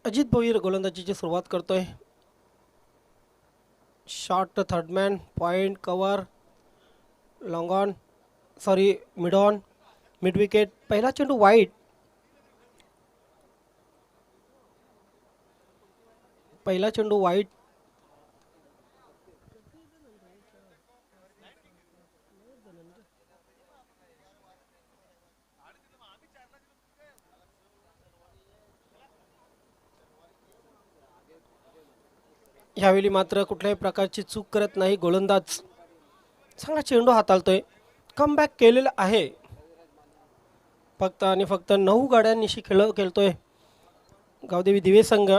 अजित भोईर गोलंदाजीची सुरुवात करतोय. Short third man, point cover, long on, sorry mid on, mid wicket. पहिला चेंडू वाईड. पहिला चेंडू वाईड. ह्यावेळी मात्र कुठल्याही प्रकारची चूक करत नाही गोलंदाज. चांगला चेंडू हाताळतोय. कमबॅक केलेलं आहे. फक्त आणि फक्त 9 गाड्यांनिशी खेळतोय गावदेवी दिवे संघ.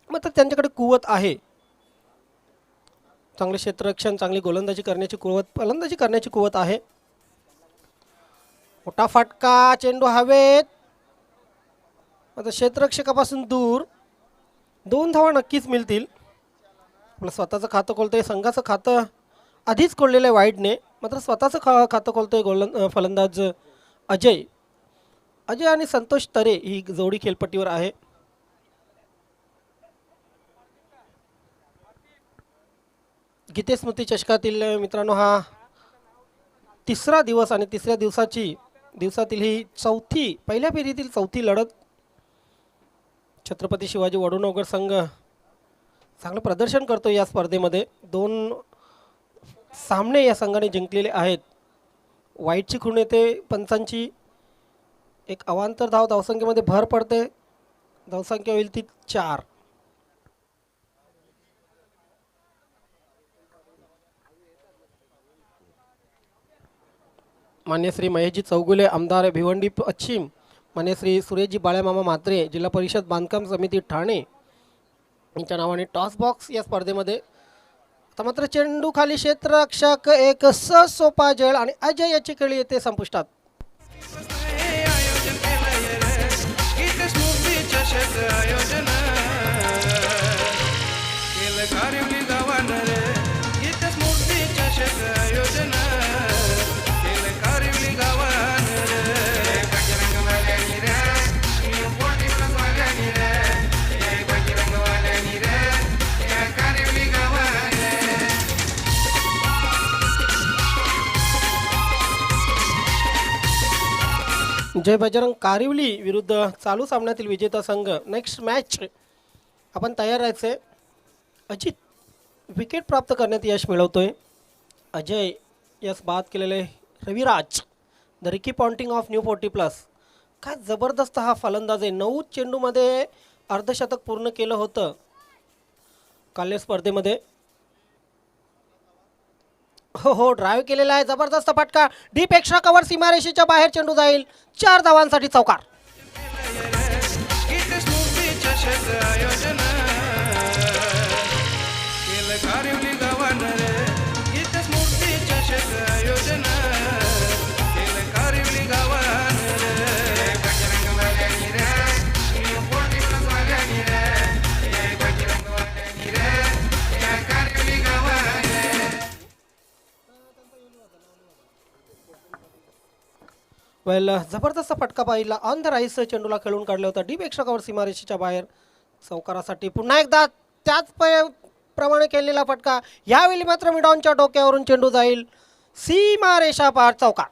मात्र त्यांच्याकडे कुवत आहे. चांगले क्षेत्ररक्षण, चांगली गोलंदाजी करण्याची कुवत, फलंदाजी करण्याची कुवत आहे. मोठा फटका, चेंडू हवेत. आता क्षेत्ररक्षकापासून दूर. 2 धावा नक्कीच मिळतील. आपलं स्वतःचं खातं खोलतोय. संघाचं खातं आधीच खोललेलं आहे वाईडने. मात्र स्वतःचं खातं खोलतोय फलंदाज अजय. अजय आणि संतोष तरे ही जोडी खेळपट्टीवर आहे. गीते स्मृती चषकातील मित्रांनो हा तिसरा दिवस आणि तिसऱ्या दिवसातील ही पहिल्या फेरीतील चौथी लढत. छत्रपती शिवाजी वडूनगर संघ चांगलं प्रदर्शन करतो या स्पर्धेमध्ये. 2 सामने या संघाने जिंकलेले आहेत. वाईटची खूण येते पंचांची. एक अवांतर धावसंख्येमध्ये भर पडते. धावसंख्या होईल ती 4. मान्य श्री महेशजी चौगुले, आमदार भिवंडी पश्चिम, मान्य श्री सुरेशजी बाळ्यामामा म्हात्रे, जिल्हा परिषद बांधकाम समिती ठाणे यांच्या नावाने टॉस बॉक्स या स्पर्धेमध्ये. आता मात्र चेंडू खाली, क्षेत्ररक्षक एक सोपा जळ आणि अजय याची खेळी येते संपुष्टात. जय बजरंग कारिवली विरुद्ध चालू सामन्यातील विजेता संघ. नेक्स्ट मॅच आपण तयार राहायचे. अजित विकेट प्राप्त करण्यात यश मिळवतोय. अजय यश बाद केलेले Raviraj, the Ricky Ponting of new 40+. काय जबरदस्त हा फलंदाज आहे. 9 चेंडूमध्ये अर्धशतक पूर्ण केलं होतं काल स्पर्धेमध्ये. हो, ड्राईव्ह केलेला आहे. जबरदस्त फटका, डीप एक्स्ट्रा कव्हर, सीमारेषेच्या बाहेर चेंडू जाईल. 4 धावांसाठी चौकार. जबरदस्त फटका पाहिला. ऑन द राईस चेंडूला खेळून काढला होता. डीप एक्स्ट्रा कव्हर, सीमारेषेच्या बाहेर चौकारासाठी पुन्हा एकदा त्याच प्रमाणे केलेला फटका. यावेळी मात्र मिडॉनच्या डोक्यावरून चेंडू जाईल सीमारेषा पार, चौकार.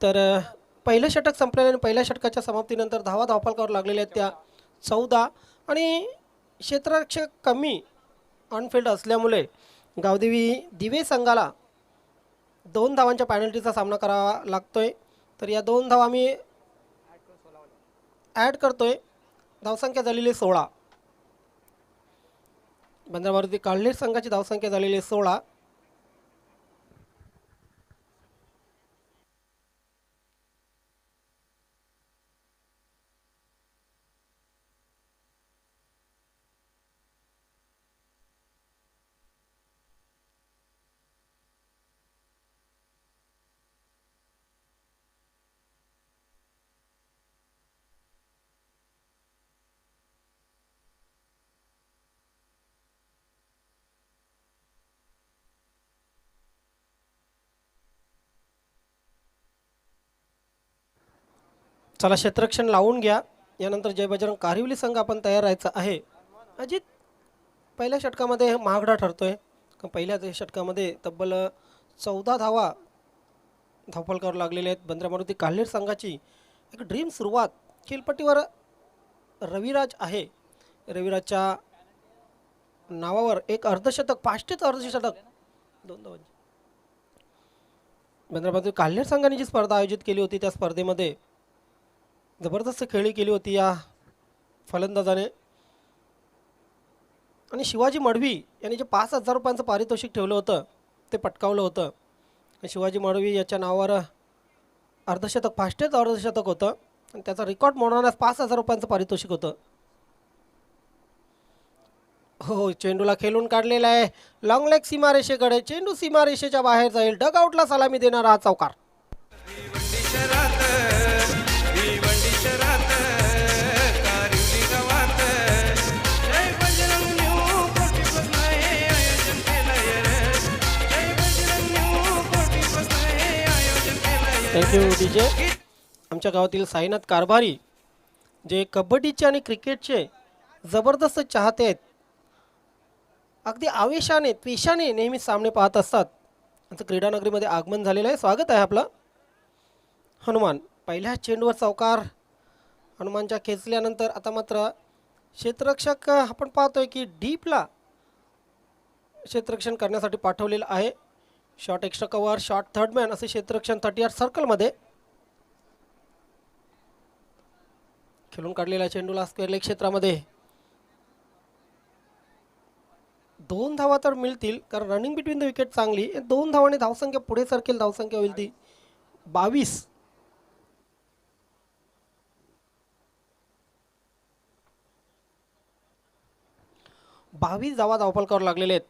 तर पहिलं षटक संपलेलं आणि पहिल्या षटकाच्या समाप्तीनंतर धावा धावफलकावर लागलेल्या आहेत त्या 14 आणि क्षेत्ररक्षक कमी ऑनफिल्ड असल्यामुळे गावदेवी दिवे संघाला 2 धावांच्या पॅनल्टीचा सामना करावा लागतोय. तर या 2 धावा मी ॲड करतोय. धावसंख्या झालेली 16. बंदरावरती काळनेर संघाची धावसंख्या झालेली 16. चला क्षेत्ररक्षण लावून घ्या. यानंतर जय बजरंग कारिवली संघ आपण तयार राहायचं आहे. अजित पहिल्या षटकामध्ये महागडा ठरतोय. पहिल्या षटकामध्ये तब्बल 14 धावा धावफलकावर लागलेल्या आहेत. बंद्रा मारुती काल्हेर संघाची एक ड्रीम सुरुवात. खेळपट्टीवर रविराज आहे. रविराजच्या नावावर एक अर्धशतक, पाष्टेचं अर्धशतक, 2 धावांची. बंद्रा मारुती काल्हेर संघाने जी स्पर्धा आयोजित केली होती त्या स्पर्धेमध्ये जबरदस्त खेळी केली होती या फलंदाजाने. आणि शिवाजी मडवी यांनी जे 5,000 रुपयांचं पारितोषिक ठेवलं होतं ते पटकावलं होतं. शिवाजी मडवी याच्या नावावर अर्धशतक, फास्टेस्ट अर्धशतक होतं आणि त्याचा रेकॉर्ड मोडवण्यास 5,000 रुपयांचं पारितोषिक होतं. हो, चेंडूला खेळून काढलेला आहे. लॉंग लेग सीमारेषेकडे, चेंडू सीमारेषेच्या बाहेर जाईल. डगआउटला सलामी देणारा हा चौकार. Thank you DJ. आमच्या गावातील साईनाथ कारभारी जे कबड्डीचे आणि क्रिकेटचे जबरदस्त चाहते आहेत. अगदी आवेशाने, त्वेषाने नेहमी सामने पाहत असतात. आमचं क्रीडानगरीमध्ये आगमन झालेलं आहे. स्वागत आहे आपलं. हनुमान पहिल्या चेंडूवर चौकार. हनुमानच्या खेचल्यानंतर आता मात्र क्षेत्ररक्षक आपण पाहतोय की डीपला क्षेत्ररक्षण करण्यासाठी पाठवलेलं आहे. Short extra cover, short third man असे क्षेत्ररक्षण 30 सर्कलमध्ये. खेळून काढलेल्या चेंडूला स्क्वेअर लेग क्षेत्रामध्ये 2 धावा तर मिळतील कारण रनिंग बिटवीन द विकेट चांगली. 2 धावाने धावसंख्या पुढे सरकेल. धावसंख्या होईल ती 22. धावा धावफलकावर लागलेले आहेत.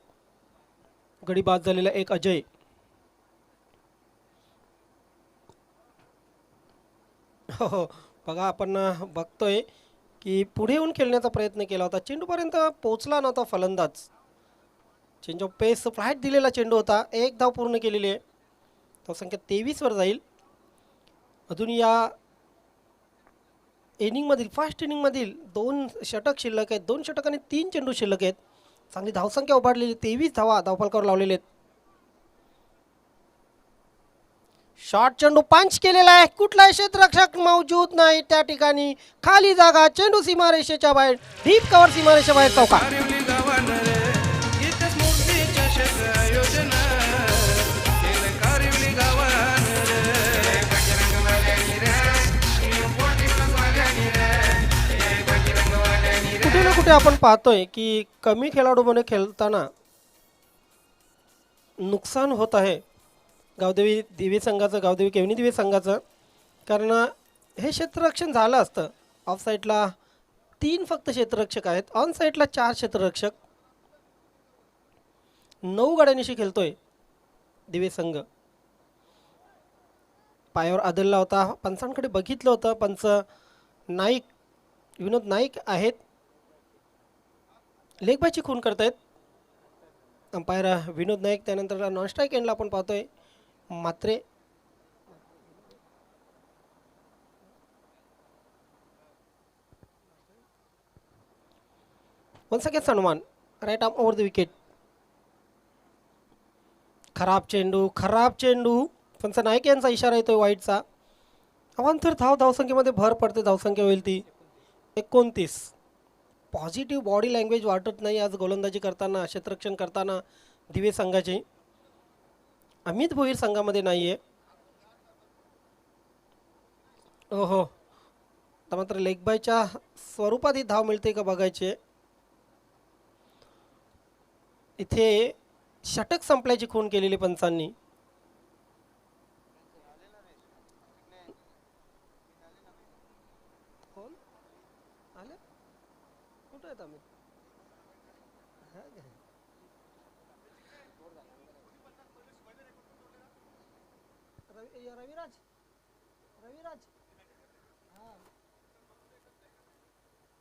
गडी बाद झालेला एक अजय. हो, बघा आपण बघतोय की पुढे येऊन खेळण्याचा प्रयत्न केला होता. चेंडूपर्यंत पोहोचला नव्हता फलंदाज. चेंज ऑफ पेस फ्लाईट दिलेला चेंडू होता. 1 धाव पूर्ण केलेली आहे. धावसंख्या 23 वर जाईल. अजून या इनिंगमधील, फर्स्ट इनिंगमधील 2 षटक शिल्लक आहेत. 2 षटक आणि 3 चेंडू शिल्लक आहेत. चांगली धावसंख्या उभारलेली. 23 धावा धावफलकावर लावलेले आहेत. शॉर्ट चेंडू पंच केलेला आहे. कुठलाही क्षेत्ररक्षक मौजूद नाही त्या ठिकाणी. खाली जागा. चेंडू सीमारेषेच्या बाहेर. डीप कव्हर सीमारेषेच्या बाहेर चौकार. कुठे ना कुठे आपण पाहतोय की कमी खेळाडूमध्ये खेळताना नुकसान होत आहे गावदेवी दिवे संघाचं, गावदेवी केवनी दिवे संघाचं. कारण हे क्षेत्ररक्षण झालं असतं. ऑफ साईडला 3 फक्त क्षेत्ररक्षक आहेत. ऑन साईडला 4 क्षेत्ररक्षक. 9 गड्यांशी खेळतोय दिवे संघ. पायावर आदलला होता. पंचांकडे बघितलं होतं. पंच नाईक, विनोद नाईक आहेत. लेगबायची खून करतायत अंपायर विनोद नाईक. त्यानंतर नॉन स्ट्राईक एंडला आपण पाहतोय Mhatre. Once again Hanuman right arm over the wicket. खराब चेंडू, खराब चेंडू. पंच नाईक यांचा इशारा येतोय वाईटचा. अवांतर धावसंख्येमध्ये भर पडते. धावसंख्या होईल ती 29. पॉझिटिव्ह बॉडी लँग्वेज वाटत नाही आज गोलंदाजी करताना, क्षेत्ररक्षण करताना दिवे संघाचे. अमित भोईर संघामध्ये नाही आहे. ओहो, आता मात्र लेग बायच्या स्वरूपात ही धाव मिळते का बघायचे. इथे षटक संपल्याची खून केलेली पंचांनी. कोण आले कुठे आहेत आम्ही. रविराज रविराज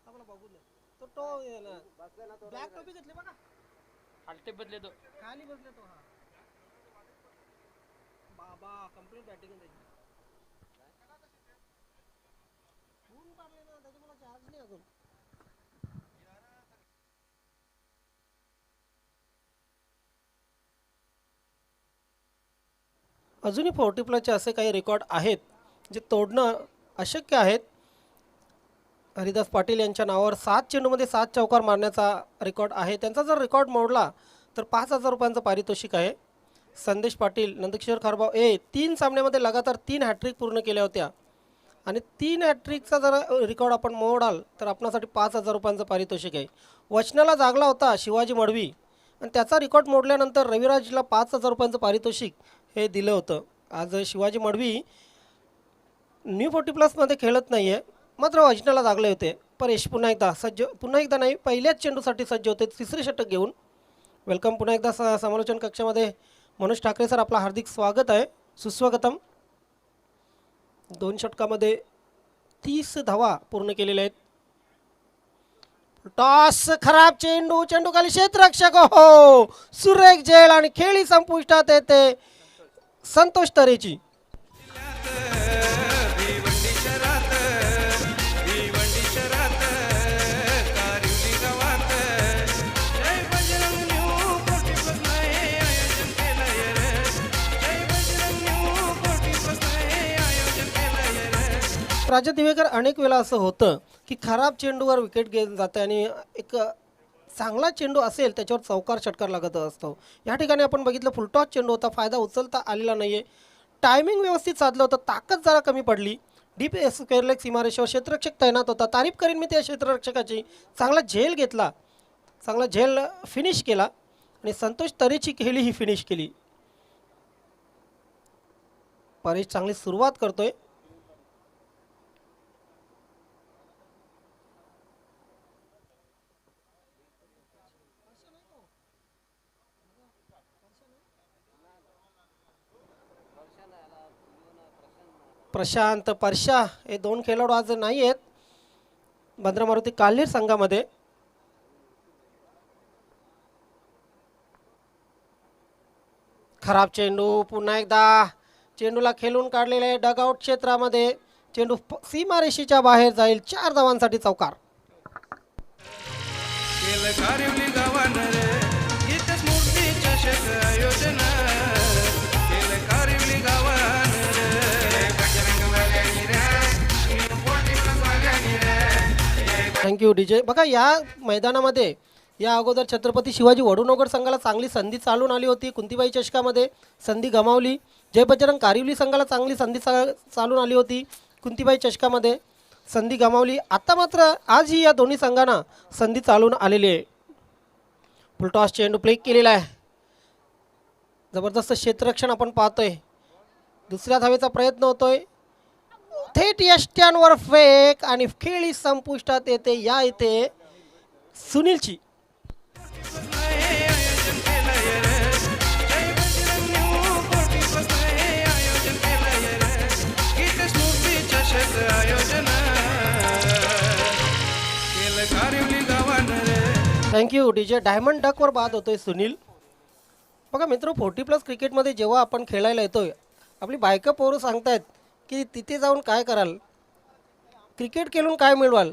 आपला बघू दे तो ब्लॅक टोपी घेतली बघा. हलते बदले तो खाली बसले तो. हा बाबा कंप्लीट बॅटिंग त्याची. खून पाडले ना त्याची. मला चार्ज नाही अजून. अजूनही 40+ असे काही रेकॉर्ड आहेत जे तोडणं अशक्य आहेत. हरिदास पाटील यांच्या नावावर 7 चेंडूमध्ये 7 चौकार मारण्याचा रेकॉर्ड आहे. त्यांचा जर रेकॉर्ड मोडला तर 5,000 रुपयांचं पारितोषिक आहे. संदेश पाटील, नंदकिशोर खारबाव 3 सामन्यामध्ये लगातार 3 हॅट्रिक पूर्ण केल्या होत्या आणि 3 हॅट्रिकचा जर रेकॉर्ड आपण मोडाल तर आपणासाठी 5,000 रुपयांचं पारितोषिक आहे. वचनाला जागला होता शिवाजी मडवी आणि त्याचा रेकॉर्ड मोडल्यानंतर रविराजला 5,000 रुपयांचं पारितोषिक हे दिलं होतं. आज शिवाजी मडवी न्यू 40+ खेळत नाही आहे, मात्र वचनाला जागले होते. परेश पुन्हा एकदा नाही, पहिल्याच चेंडूसाठी सज्ज होते 3रे षटक घेऊन. वेलकम पुन्हा एकदा समालोचन कक्षामध्ये मनोज ठाकरे सर, आपला हार्दिक स्वागत आहे, सुस्वागतम. 2 षटकामध्ये 30 धावा पूर्ण केलेल्या आहेत. टॉस खराब चेंडू, चेंडू खाली क्षेत्ररक्षक. हो, सुरेख झेल आणि खेळी संपुष्टात येते संतोष तरेची. राजा दिवेकर, अनेक वेळा असं होतं की खराब चेंडूवर विकेट घेऊन जाते आणि एक चांगला चेंडू असेल त्याच्यावर चौकार षटकार लागत असतो. या ठिकाणी आपण बघितलं फुलटॉस चेंडू होता, फायदा उचलता आलेला नाही आहे. टायमिंग व्यवस्थित साधलं होतं, ताकद जरा कमी पडली. डीप स्क्वेअर लेग सीमारेषेवर क्षेत्ररक्षक तैनात होता. तारीफ करीन मी त्या क्षेत्ररक्षकाची. चांगला झेल घेतला, चांगला झेल फिनिश केला आणि संतोष तरेची खेळी ही फिनिश केली. परेश चांगली सुरुवात करतोय. प्रशांत, परशा हे 2 खेळाडू आज नाही आहेत भद्रा मारुती काल्हेर संघामध्ये. खराब चेंडू, पुन्हा एकदा चेंडूला खेळून काढलेले आहे डगआउट क्षेत्रामध्ये. चेंडू सीमारेषेच्या बाहेर जाईल. 4 धावांसाठी चौकार. Thank you DJ. बघा या मैदानामध्ये या अगोदर छत्रपती शिवाजी वडूनगर संघाला चांगली संधी चालून आली होती. कुंतीबाई चषकामध्ये संधी गमावली. जय बजरंग कारिवली संघाला चांगली संधी चालून आली होती. कुंतीबाई चषकामध्ये संधी गमावली. आता मात्र आजही या दोन्ही संघांना संधी चालून आलेली आहे. फुलटॉस चेंडू प्ले केलेला आहे. जबरदस्त क्षेत्ररक्षण आपण पाहतोय. दुसऱ्या धावेचा प्रयत्न होतोय. थेट यष्ट्यांवर फेक आणि खेळी संपुष्टात येते. या इथे सुनीलची. Thank you DJ. डायमंड डकवर बाद होतोय सुनील. बघा मित्र, 40+ क्रिकेटमध्ये जेव्हा आपण खेळायला येतोय आपली बायका पोरं सांगतायत की तिथे जाऊन काय कराल, क्रिकेट खेळून काय मिळवाल.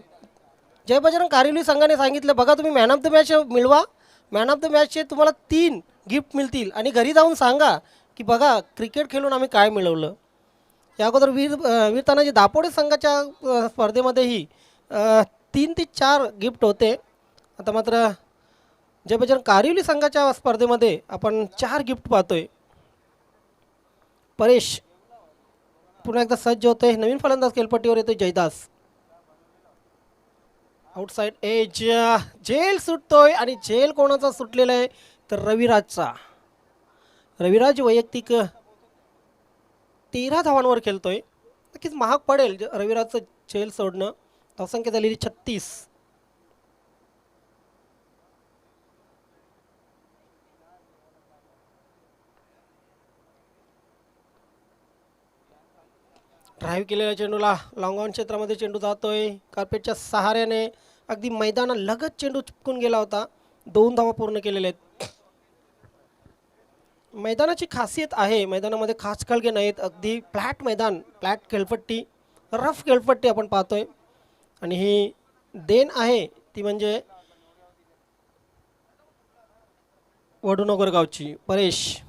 जय बजरंग कारिवली संघाने सांगितलं बघा तुम्ही मॅन ऑफ द मॅच मिळवा. मॅन ऑफ द मॅचचे तुम्हाला 3 गिफ्ट मिळतील आणि घरी जाऊन सांगा की बघा क्रिकेट खेळून आम्ही काय मिळवलं. या अगोदर वीर तानाजी दापोडे संघाच्या स्पर्धेमध्येही 3 ते 4 गिफ्ट होते. आता मात्र जय बजरंग कारिवली संघाच्या स्पर्धेमध्ये आपण 4 गिफ्ट पाहतोय. परेश पुन्हा एकदा सज्ज होतोय. नवीन फलंदाज खेळपट्टीवर येतोय जयदास. आउटसाइड एज झेल सुटतोय आणि झेल कोणाचा सुटलेला आहे तर रविराजचा. रविराज वैयक्तिक 13 धावांवर खेळतोय. नक्कीच महाग पडेल रविराजचं झेल सोडणं. धावसंख्या झालेली 36. ड्राईव्ह केलेल्या चेंडूला लॉंग ऑन क्षेत्रामध्ये चेंडू जातोय. कार्पेटच्या सहाऱ्याने अगदी मैदानालगत चेंडू चिपकून गेला होता. 2 धावा पूर्ण केलेल्या आहेत. मैदानाची खासियत आहे, मैदानामध्ये खास खळगे नाहीत. अगदी फ्लॅट मैदान, फ्लॅट खेळपट्टी, रफ खेळपट्टी आपण पाहतोय. आणि ही देण आहे ती म्हणजे वडूनगर गावची. परेश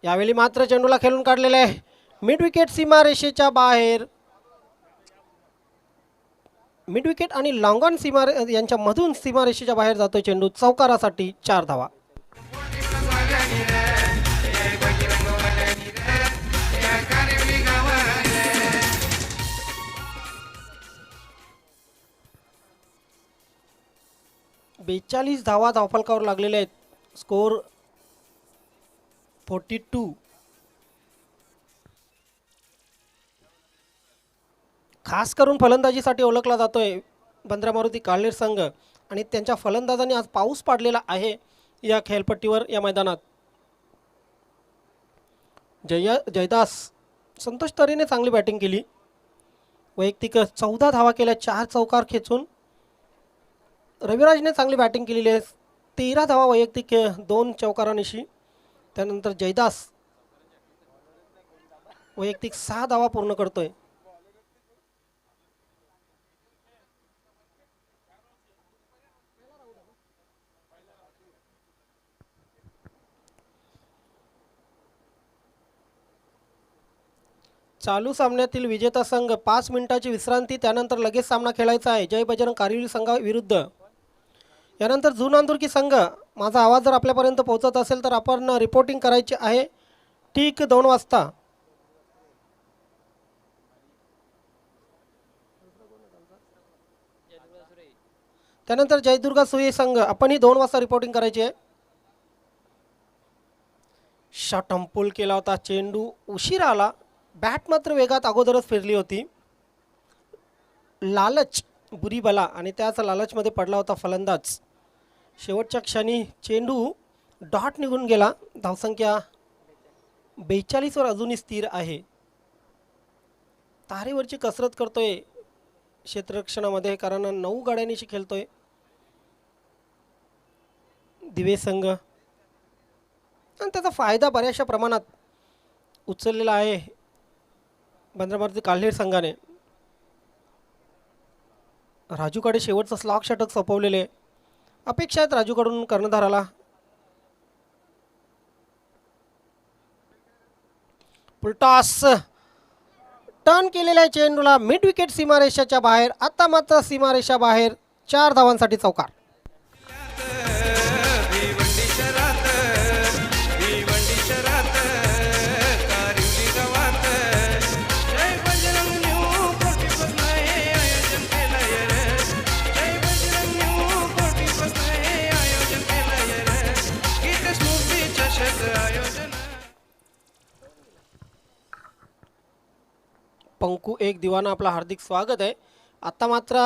यावेळी मात्र चेंडूला खेळून काढलेले आहे. मिड विकेट सीमारेषेच्या बाहेर. मिड विकेट आणि लॉंग ऑन यांच्या मधून सीमारेषेच्या बाहेर जातोय चेंडू. चौकारासाठी 4 धावा. बेचाळीस धावा धावफलकावर लागलेले आहेत. स्कोर 42. खास करून फलंदाजीसाठी ओळखला जातोय बंद्रा मारुती काळनेर संघ आणि त्यांच्या फलंदाजांनी आज पाऊस पाडलेला आहे या खेळपट्टीवर, या मैदानात. जयदास संतोष तरेने चांगली बॅटिंग केली. वैयक्तिक 14 धावा केल्या, 4 चौकार खेचून. रविराजने चांगली बॅटिंग केलेली आहे. 13 धावा वैयक्तिक, 2 चौकारानिशी. त्यानंतर जयदास वैयक्तिक 6 धावा पूर्ण करतोय. चालू सामन्यातील विजेता संघ 5 मिनिटाची विश्रांती, त्यानंतर लगेच सामना खेळायचा आहे जय बजरंग कारिवली संघाविरुद्ध. यानंतर जून अंदुरकी संघ. माझा आवाज जर आपल्यापर्यंत पोहोचत असेल तर आपण रिपोर्टिंग करायची आहे ठीक 2 वाजता. त्यानंतर जयदुर्गा सुई संघ आपणही 2 वाजता रिपोर्टिंग करायची आहे. शॉट अंपुल केला होता, चेंडू उशीर आला. बॅट मात्र वेगात अगोदरच फिरली होती. लालच बुरी बला आणि त्याच लालचमध्ये पडला होता फलंदाज. शेवटच्या क्षणी चेंडू डॉट निघून गेला. धावसंख्या 42 वर अजूनही स्थिर आहे. तारेवरची कसरत करतोय क्षेत्ररक्षणामध्ये, कारण 9 गाड्यांनीशी खेळतोय दिवे संघ आणि त्याचा फायदा बऱ्याचशा प्रमाणात उचललेला आहे बंद्रा मारुती काळनेर संघाने. राजूकडे शेवटचं स्लॉग षटक सोपवलेले. अपेक्षा आहेत राजूकडून कर्णधाराला. पुलटॉस टर्न केलेल्या चेंडूला मिड विकेट सीमारेषाच्या बाहेर. आता मात्र सीमारेषा बाहेर. 4 धावांसाठी चौकार. पंकू एक दिवाना आपला हार्दिक स्वागत आहे. आता मात्र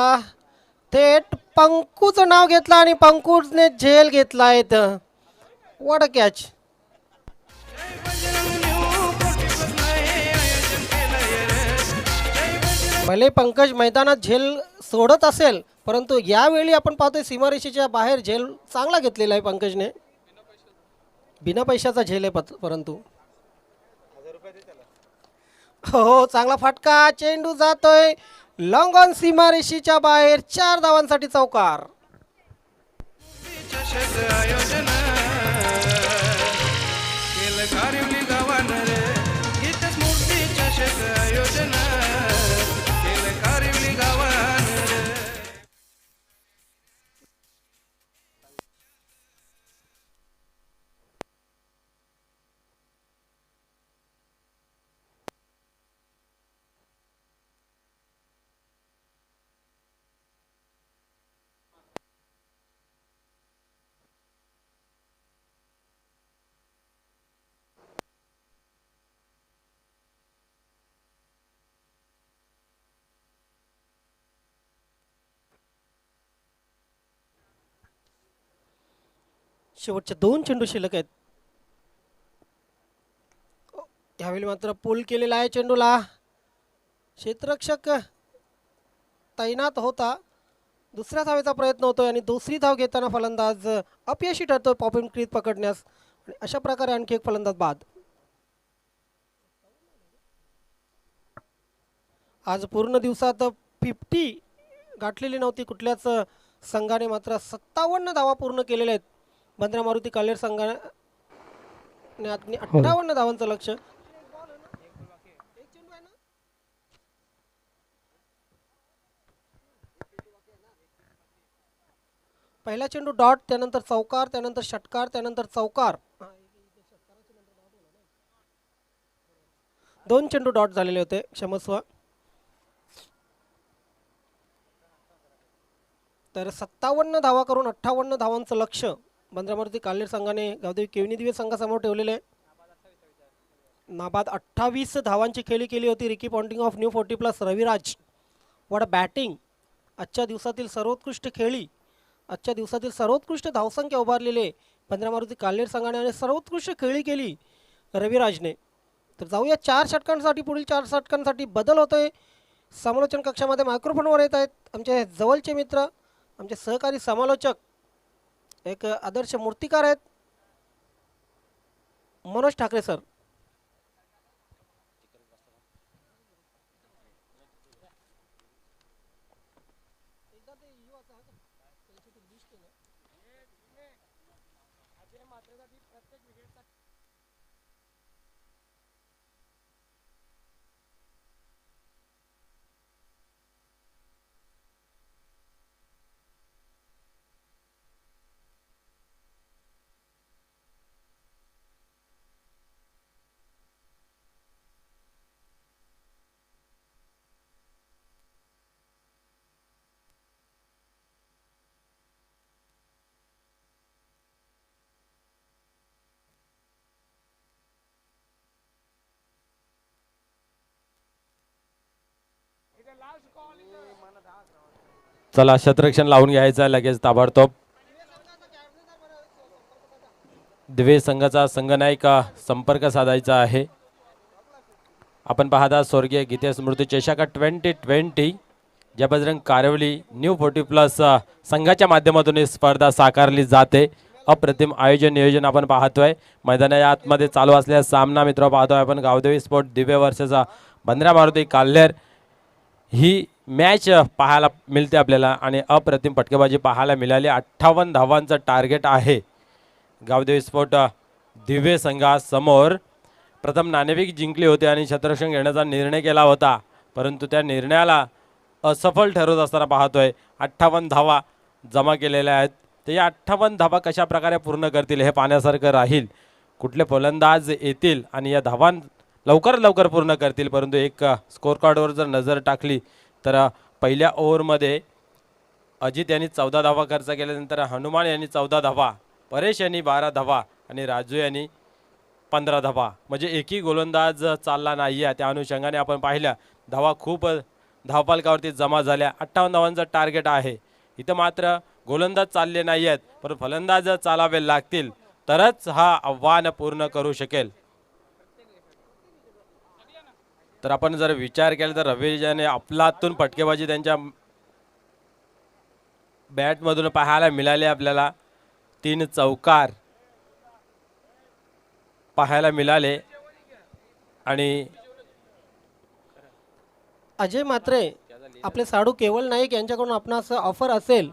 थेट पंकूचं नाव घेतलं आणि पंकूने झेल घेतला आहे. What a catch. भले पंकज मैदानात झेल सोडत असेल, परंतु यावेळी आपण पाहतोय सीमारेषेच्या बाहेर झेल चांगला घेतलेला आहे पंकजने. बिना पैशाचा झेल आहे परंतु हो चांगला फटका. चेंडू जातोय लॉंग ऑन सीमारेषेच्या बाहेर. 4 धावांसाठी चौकार. केलं कारिवली गावानं रे गीत स्मृती चषक आयोजन केलं कारिवली गावानं रे. शेवटचे 2 चेंडू शिल्लक आहेत. यावेळी मात्र पुल केलेला आहे चेंडूला. क्षेत्ररक्षक तैनात होता. दुसऱ्या धावेचा प्रयत्न होतोय आणि दुसरी धाव घेताना फलंदाज अपयशी ठरतोय पॉपिंग क्रीज पकडण्यास. आणि अशा प्रकारे आणखी एक फलंदाज बाद. आज पूर्ण दिवसात 50 गाठलेली नव्हती कुठल्याच संघाने. मात्र 57 धावा पूर्ण केलेल्या आहेत. बंद्रा मारुती कालेर संघाने 58 धावांचं लक्ष. पहिला चेंडू डॉट, त्यानंतर चौकार, त्यानंतर षटकार, त्यानंतर चौकार. 2 चेंडू डॉट झालेले होते, क्षमस्व. तर 57 धावा करून 58 धावांचं लक्ष बंद्रा मारुती कालेर संघाने गावदेवी केवनी दिवे संघासमोर ठेवलेले. नाबाद 28 धावांची खेळी केली होती. Ricky Ponting of new 40+ Raviraj. What a batting. आजच्या दिवसातील सर्वोत्कृष्ट खेळी, आजच्या दिवसातील सर्वोत्कृष्ट धावसंख्या उभारलेले बंद्रा मारुती कालेर संघाने आणि सर्वोत्कृष्ट खेळी केली रविराजने. तर जाऊया 4 षटकांसाठी. पुढील 4 षटकांसाठी बदल होतोय. समालोचन कक्षामध्ये मायक्रोफोनवर येत आहेत आमचे जवळचे मित्र, आमचे सहकारी समालोचक, एक आदर्श मूर्तिकार आहेत मनोज ठाकरे सर. चला शतरक्षण लावून घ्यायचं लगेच ताबडतोब. दिवे संघाचा संघनायक संपर्क साधायचा आहे. आपण पाहता स्वर्गीय गीते स्मृती चषक 2020 ज्या बजरंग कारिवली न्यू 40+ संघाच्या माध्यमातून ही स्पर्धा साकारली जाते. अप्रतिम आयोजन नियोजन आपण पाहतोय. मैदानाच्या आतमध्ये चालू असलेला सामना मित्र पाहतोय आपण. गावदेवी स्पोर्ट दिवे वर्षाचा बंद्रा मारुती काल्हेर ही मॅच पाहायला मिळते आपल्याला आणि अप्रतिम फटकेबाजी पाहायला मिळाली. 58 धावांचं टार्गेट आहे गावदेवी स्पोर्ट दिवे संघासमोर. प्रथम नाणेफेक जिंकली होती आणि शतरक्षण घेण्याचा निर्णय केला होता, परंतु त्या निर्णयाला असफल ठरवत असताना पाहतोय. 58 धावा जमा केलेल्या आहेत. ते या 58 धावा कशा प्रकारे पूर्ण करतील हे पाहण्यासारखं राहील. कुठले फलंदाज येतील आणि या धावा लवकर लवकर पूर्ण करतील. परंतु एक स्कोर कार्डवर जर नजर टाकली तर पहिल्या ओव्हरमध्ये अजित यांनी 14 धावा खर्च केल्यानंतर हनुमान यांनी 14 धावा, परेश यांनी 12 धावा आणि राजू यांनी 15 धावा. म्हणजे एकही गोलंदाज चालला नाही आहे. त्या अनुषंगाने आपण पाहिल्या धावा खूप धावफलकावरती जमा झाल्या. 58 धावांचं टार्गेट आहे. इथं मात्र गोलंदाज चालले नाही आहेत, पण फलंदाज चालावे लागतील तरच हा आव्हान पूर्ण करू शकेल. तर आपण जर विचार केला तर रविराजने अफलातून फटकेबाजी त्यांच्या बॅटमधून पाहायला मिळाले. आपल्याला 3 चौकार पाहायला मिळाले. आणि अजय मात्रे आपले साडू केवळ नाईक यांच्याकडून आपणास ऑफर असेल,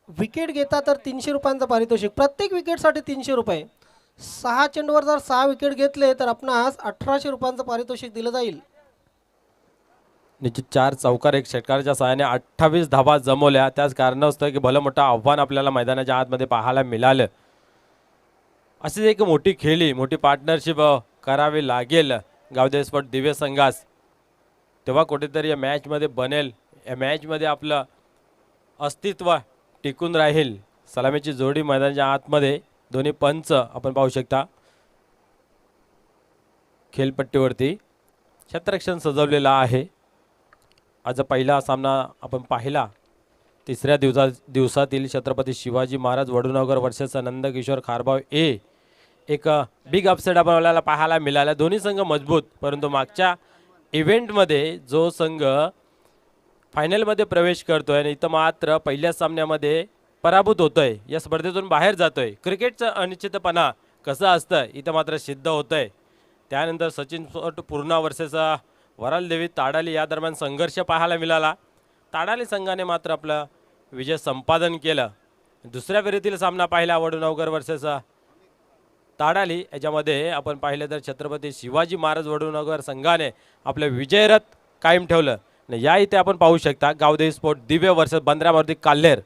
विकेट घेता तर 300 रुपयांचं पारितोषिक, प्रत्येक विकेटसाठी 300 रुपये. 6 चेंडूवर जर 6 विकेट घेतले तर आपणास 1800 रुपयांचं पारितोषिक दिलं जाईल. निश्चित 4 चौकार 1 षटकाराच्या सहाय्याने 28 धावा जमवल्या. त्याच कारणास्तव की भलं मोठं आव्हान आपल्याला मैदानाच्या आतमध्ये पाहायला मिळालं. अशीच एक मोठी खेळी, मोठी पार्टनरशिप करावी लागेल गावदेवी स्पोर्ट दिव्य संघास, तेव्हा कुठेतरी या मॅचमध्ये बनेल. या मॅचमध्ये आपलं अस्तित्व टिकून राहील. सलामीची जोडी मैदानाच्या आतमध्ये दोन्ही पंच आपण पाहू शकता. खेळपट्टीवरती क्षेत्ररक्षण सजवलेलं आहे. आज पहिला सामना आपण पाहिला. तिसऱ्या दिवसातील छत्रपती शिवाजी महाराज वडूनगर वर्सेस नंदकिशोर खारबाव ए. एक बिग अपसेट आपल्याला पाहायला मिळाला. दोन्ही संघ मजबूत, परंतु मागच्या इव्हेंटमध्ये जो संघ फायनलमध्ये प्रवेश करतोय आणि इथं मात्र पहिल्या सामन्यामध्ये पराभूत होतोय, या स्पर्धेतून बाहेर जातोय. क्रिकेटचं अनिश्चितपणा कसं असतं इथं मात्र सिद्ध होतंय. त्यानंतर सचिन स्पोर्ट पूर्णा वर्सेस वरालदेवी ताडाली या दरम्यान संघर्ष पाहायला मिळाला. ताडाली संघाने मात्र आपलं विजय संपादन केलं. दुसऱ्या फेरीतील सामना पाहिला वडूनगर वर्सेस ताडाली. याच्यामध्ये आपण पाहिलं तर छत्रपती शिवाजी महाराज वडूनगर संघाने आपलं विजयरथ कायम ठेवलं. या इथे आपण पाहू शकता गावदेवी स्पोर्ट दिव्य वर्सेस बंद्रा मारुती काल्हेर.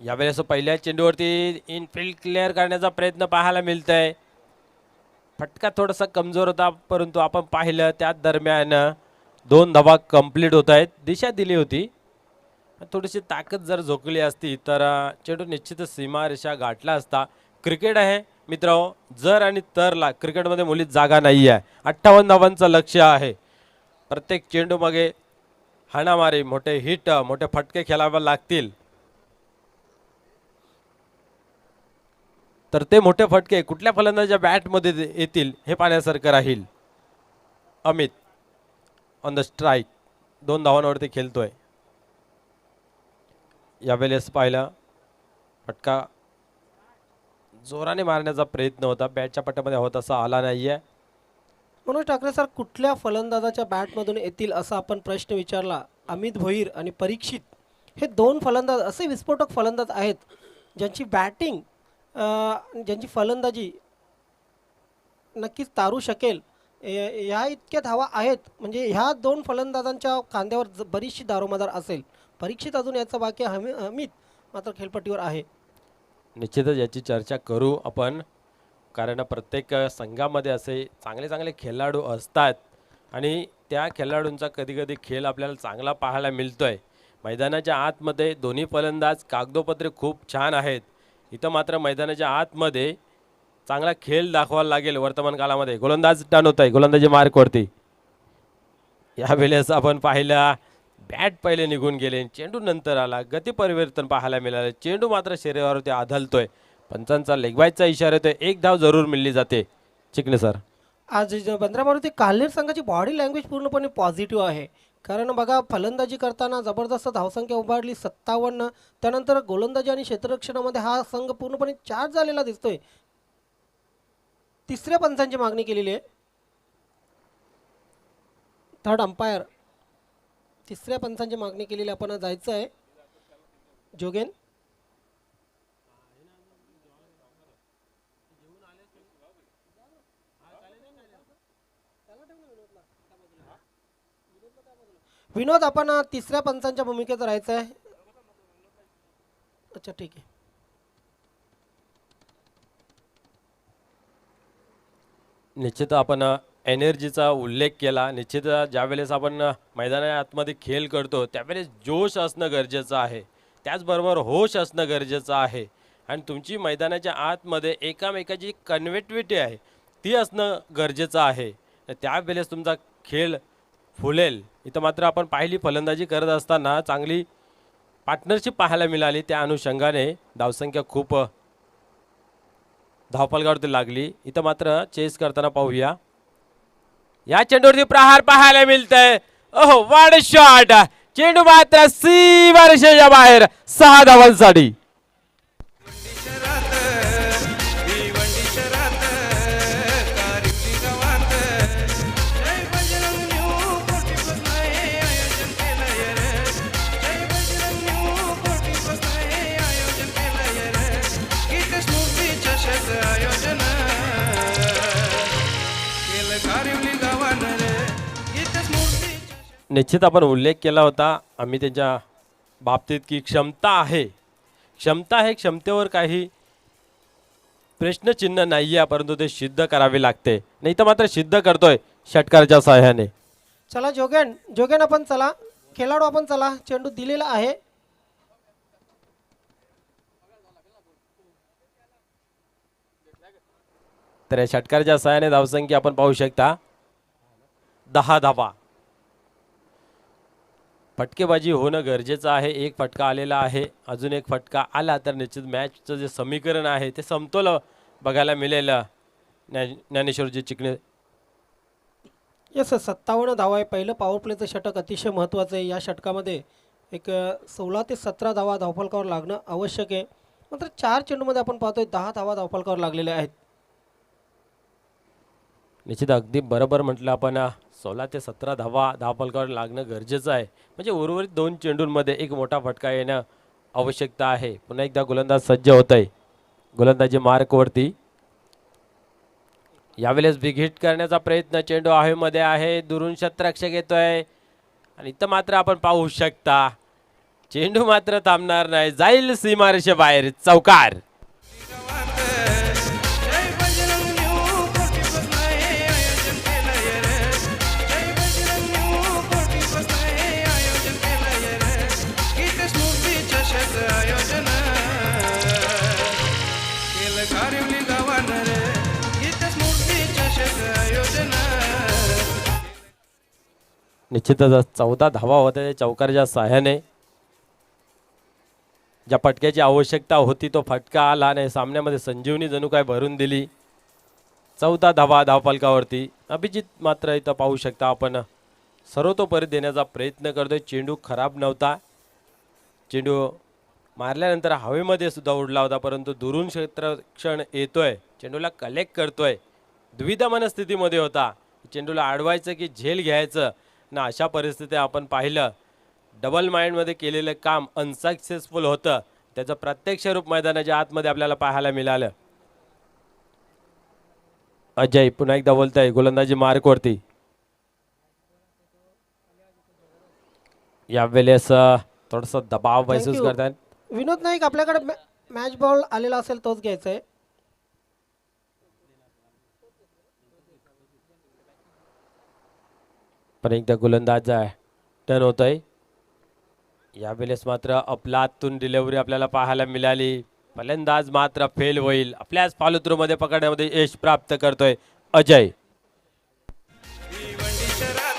यावेळेस पहिल्या चेंडूवरती इनफिल्ड क्लिअर करण्याचा प्रयत्न पाहायला मिळतंय. फटका थोडासा कमजोर होता, परंतु आपण पाहिलं त्याच दरम्यान 2 धावा कंप्लीट होत आहेत. दिशा दिली होती, थोडीशी ताकद जर झोकली असती तर चेंडू निश्चितच सीमारेषा गाठला असता. क्रिकेट आहे मित्रांनो, जर आणि तरला क्रिकेटमध्ये मुलीत जागा नाही आहे. 58 धावांचं लक्ष्य आहे. प्रत्येक चेंडू मागे हाणामारी, मोठे हिट, मोठे फटके खेळावे लागतील. तर ते मोठे फटके कुठल्या फलंदाजाच्या बॅटमध्ये येतील हे पाहण्यासारखं राहील. अमित ऑन द स्ट्राईक 2 धावांवरती खेळतोय. यावेळेस पाहिलं फटका जोराने मारण्याचा प्रयत्न होता, बॅटच्या पट्ट्यामध्ये होत असा आला नाहीये. मनोज ठाकरे सर, कुठल्या फलंदाजाच्या बॅटमधून येतील असा आपण प्रश्न विचारला. अमित भोईर आणि परीक्षित हे 2 फलंदाज असे विस्फोटक फलंदाज आहेत ज्यांची बॅटिंग, ज्यांची फलंदाजी नक्कीच तारू शकेल. ह्या इतक्या धावा आहेत म्हणजे ह्या 2 फलंदाजांच्या खांद्यावर बरीचशी दारोमदार असेल. परीक्षित अजून याचा बाकी, अमित मात्र खेळपट्टीवर आहे. निश्चितच याची चर्चा करू आपण, कारण प्रत्येक संघामध्ये असे चांगले चांगले खेळाडू असतात आणि त्या खेळाडूंचा कधी कधी खेळ आपल्याला चांगला पाहायला मिळतोय. मैदानाच्या आतमध्ये दोन्ही फलंदाज कागदोपत्री खूप छान आहेत. इथं मात्र मैदानाच्या आतमध्ये चांगला खेळ दाखवायला लागेल वर्तमान काळामध्ये. गोलंदाज टर्न होत आहे, गोलंदाजी मार्कवरती. यावेळेस आपण पाहिलं बॅट पहिले निघून गेले, चेंडू नंतर आला, गती परिवर्तन पाहायला मिळालं. चेंडू मात्र शरीरावरती आदळतोय. पंचांचा लेगबायचा इशारा येतोय. 1 धाव जरूर मिळली जाते. चिकणे सर, आज बंद्रा मारुती काल्हेर संघाची बॉडी लँग्वेज पूर्णपणे पॉझिटिव्ह आहे. कारण बघा, फलंदाजी करताना जबरदस्त धावसंख्या उभारली 57. त्यानंतर गोलंदाजी आणि क्षेत्ररक्षणामध्ये हा संघ पूर्णपणे चार्ज झालेला दिसतोय. 3ऱ्या पंचांची मागणी केलेली आहे. 3rd अंपायर 3ऱ्या पंचांची मागणी केलेली आपण जायचं आहे. जोगेन विनोद, आपण 3ऱ्या पंचांच्या भूमिकेत राहायचं आहे. अच्छा ठीक आहे. निश्चित आपण एनर्जीचा उल्लेख केला. निश्चित ज्यावेळेस आपण मैदानाच्या आतमध्ये खेळ करतो त्यावेळेस जोश असणं गरजेचं आहे, त्याचबरोबर होश असणं गरजेचं आहे. आणि तुमची मैदानाच्या आतमध्ये एकामेकाची कन्व्हिटिव्हिटी आहे ती असणं गरजेचं आहे. त्यावेळेस तुमचा खेळ फुलेल. इथं मात्र आपण पाहिली फलंदाजी करत असताना चांगली पार्टनरशिप पाहायला मिळाली. त्या अनुषंगाने धावसंख्या खूप धावपलगावरती लागली. इथं मात्र चेस करताना पाहूया. या चेंडूवरती प्रहार पाहायला मिळतंय. ओहो, वाड शॉट. चेंडू मात्र सीमारेषेच्या बाहेर. 6 धावांसाठी. निश्चित आपण उल्लेख केला होता आम्ही त्यांच्या बाबतीत की क्षमता आहे, क्षमता आहे, क्षमतेवर काही प्रश्नचिन्ह नाही आहे, परंतु ते सिद्ध करावे लागते. नाही तर मात्र सिद्ध करतोय षटकाराच्या सहाय्याने. चला जोगेन आपण चला, खेळाडू आपण चला, चेंडू दिलेला आहे. तर या षटकाराच्या सहाय्याने धावसंख्या आपण पाहू शकता 10 धावा. फटकेबाजी होणं गरजेचं आहे. एक फटका आलेला आहे, अजून एक फटका आला तर निश्चित मॅचचं जे समीकरण आहे ते समतोल बघायला मिळेल. ज्ञानेश्वरजी चिकणे. येस 57 धावा आहे. पहिलं पॉवर प्लेचं षटक अतिशय महत्त्वाचं आहे. या षटकामध्ये एक 16 ते 17 धावा धावफलकावर लागणं आवश्यक आहे. मात्र 4 चेंडूमध्ये आपण पाहतोय 10 धावा धावफलकावर लागलेल्या आहेत. निश्चित अगदी बरोबर म्हटलं आपण. 16 ते 17 धावा धावफलकावर लागणं गरजेचं आहे. म्हणजे उर्वरित 2 चेंडूंमध्ये एक मोठा फटका येणं आवश्यकता आहे. पुन्हा एकदा गोलंदाज सज्ज होत आहे. गोलंदाजी मार्कवरती. यावेळेस बिग हिट करण्याचा प्रयत्न, चेंडू हवेमध्ये आहे, दुरून शतरक्षक येतोय आणि इथं मात्र आपण पाहू शकता चेंडू मात्र थांबणार नाही, जाईल सीमारेषे बाहेर. चौकार. जय बजरंग न्यू 40 हे आयोजन केलं ये रे. जय बजरंग न्यू 40 हे आयोजन केलं ये रे. गीत स्मृती चषक आयोजन केलं कारिवली गावानं रे. गीत स्मृती चषक आयोजन. निश्चितच 14 धावा होत्या चौकारच्या सहाय्याने. ज्या फटक्याची आवश्यकता होती तो फटका आला आणि सामन्यामध्ये संजीवनी जणू काय भरून दिली. 14 धावा धावफलकावरती. अभिजित मात्र इथं पाहू शकता आपण सर्वतोपरी देण्याचा प्रयत्न करतोय. चेंडू खराब नव्हता, चेंडू मारल्यानंतर हवेमध्ये सुद्धा उडला होता, परंतु दुरून क्षेत्ररक्षण येतोय, चेंडूला कलेक्ट करतोय. द्विधा मनस्थितीमध्ये होता, चेंडूला अडवायचं की झेल घ्यायचं ना. अशा परिस्थिती आपण पाहिलं. डबल माइंडमध्ये केलेलं काम अनसक्सेसफुल होतं. त्याचं प्रत्यक्ष रूप मैदानाच्या आतमध्ये आपल्याला पाहायला मिळालं. अजय पुन्हा एकदा बोलताय गोलंदाजी मार्कवरती. यावेळेस थोडंसं दबाव महसूस Thank you. करतात. विनोद नाईक आपल्याकडे मॅच बॉल आलेला असेल तोच घ्यायचा आहे. पण एकदा गोलंदाज टर्न होतोय. यावेळेस मात्र अपलातून डिलिव्हरी आपल्याला पाहायला मिळाली. फलंदाज मात्र फेल होईल. आपल्याच फॉलोथ्रूमध्ये पकडण्यामध्ये यश प्राप्त करतोय अजय. भिवंडी शहरात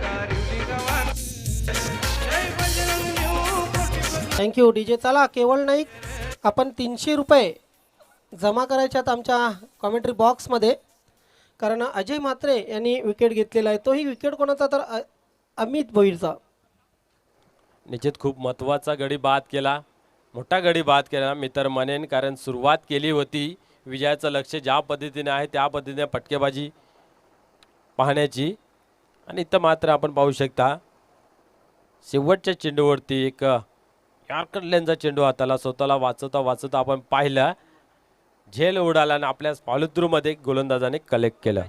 कारिवली गावात जय बजरंग न्यू 40 थँक्यू डीजे. चला केवळ नाईक आपण 300 रुपये जमा करायच्यात आमच्या कॉमेंट्री बॉक्समध्ये, कारण अजय म्हात्रे यांनी विकेट घेतलेला आहे. तोही विकेट कोणाचा तर अमित भोईरचा. निश्चित खूप महत्त्वाचा गडी बाद केला, मोठा गडी बाद केला मी तर म्हणेन. कारण सुरुवात केली होती विजयाचं लक्ष ज्या पद्धतीने आहे त्या पद्धतीने फटकेबाजी पाहण्याची, आणि इथं मात्र आपण पाहू शकता शेवटच्या चेंडूवरती एक यॉर्कर चेंडू हाताला स्वतःला वाचवता आपण पाहिलं. झेल उडाला आणि आपल्या फॉलोथ्रूमध्ये गोलंदाजाने कलेक्ट केलं.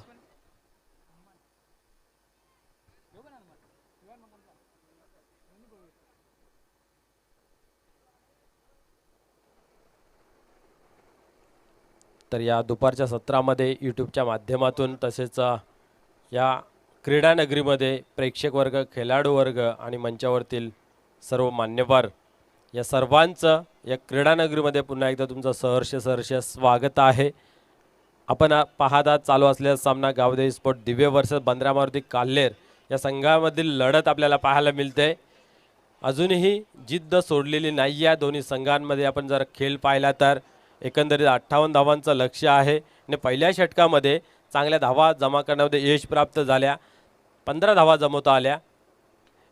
तर या दुपारच्या सत्रामध्ये यूट्यूबच्या माध्यमातून तसेच या क्रीडानगरीमध्ये प्रेक्षक वर्ग, खेळाडू वर्ग आणि मंचावरतील सर्व मान्यवर या सर्वांचं या क्रीडानगरीमध्ये पुन्हा एकदा तुमचं सहर्ष स्वागत आहे. आपण पाहत आहात चालू असलेला सामना गावदेवी स्पोर्ट दिव्य वर्सेस बंद्रा मारुती काल्हेर या संघामधील लढत आपल्याला पाहायला मिळते. अजूनही जिद्द सोडलेली नाही आहे दोन्ही संघांमध्ये. आपण जर खेळ पाहिला तर एकंदरीत 58 धावांचं लक्ष्य आहे आणि पहिल्या षटकामध्ये चांगल्या धावा जमा करण्यामध्ये यश प्राप्त झाल्या. 15 धावा जमवता आल्या.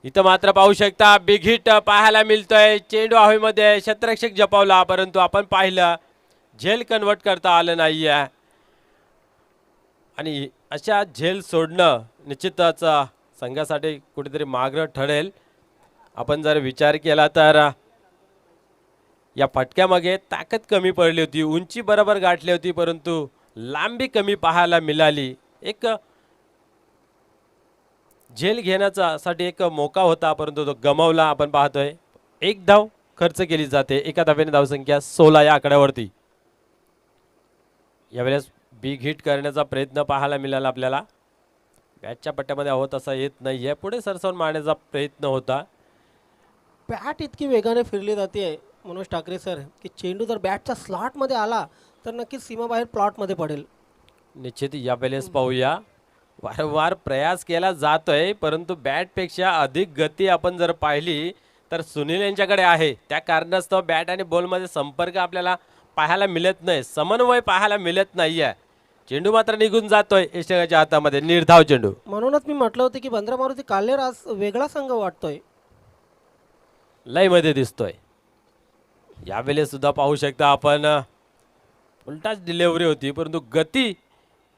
इथं मात्र पाहू शकता बिग हिट पाहायला मिळतोय. चेंडू हवेमध्ये शतरक्षक जपावला, परंतु आपण पाहिलं झेल कन्वर्ट करता आलं नाही आहे. आणि अशा झेल सोडणं निश्चितच संघासाठी कुठेतरी मागं ठरेल. आपण जर विचार केला तर या फटक्यामागे ताकद कमी पडली होती, उंची बरोबर गाठली होती, परंतु लांबी कमी पाहायला मिळाली. एक झेल घेण्याचा साठी एक मौका होता, परंतु तो गमावला. आपण पाहतोय एक धाव खर्च केली जाते. एका धावेने धावसंख्या 16 या आकड्यावरती. यावेळेस बिग हिट करण्याचा प्रयत्न पाहायला मिळाला आपल्याला. बॅटच्या पट्ट्यामध्ये होत असा येत नाहीये. पुढे सरसावून मारण्याचा प्रयत्न होता. बॅट इतकी वेगाने फिरली जाते मनोज ठाकरे सर की चेंडू जर बॅटच्या स्लॉटमध्ये आला तर नक्कीच सीमाबाहेर प्लॉटमध्ये पडेल. निश्चित यावेळेस पाहूया. वारंवार प्रयास केला जातोय, परंतु बॅटपेक्षा अधिक गती आपण जर पाहिली तर सुनील यांच्याकडे आहे. त्या कारणास्तव बॅट आणि बॉलमध्ये संपर्क आपल्याला पाहायला मिळत नाही, समन्वय पाहायला मिळत नाहीये. चेंडू मात्र निघून जातोय यष्टगाच्या हातामध्ये. निर्धाव चेंडू. म्हणूनच मी म्हटलं होतं की बंद्रा मारुती काल्हेर आज वेगळा संघ वाटतोय, लयमध्ये दिसतोय. यावेळेस सुद्धा पाहू शकता आपण उलटाच डिलिव्हरी होती, परंतु गती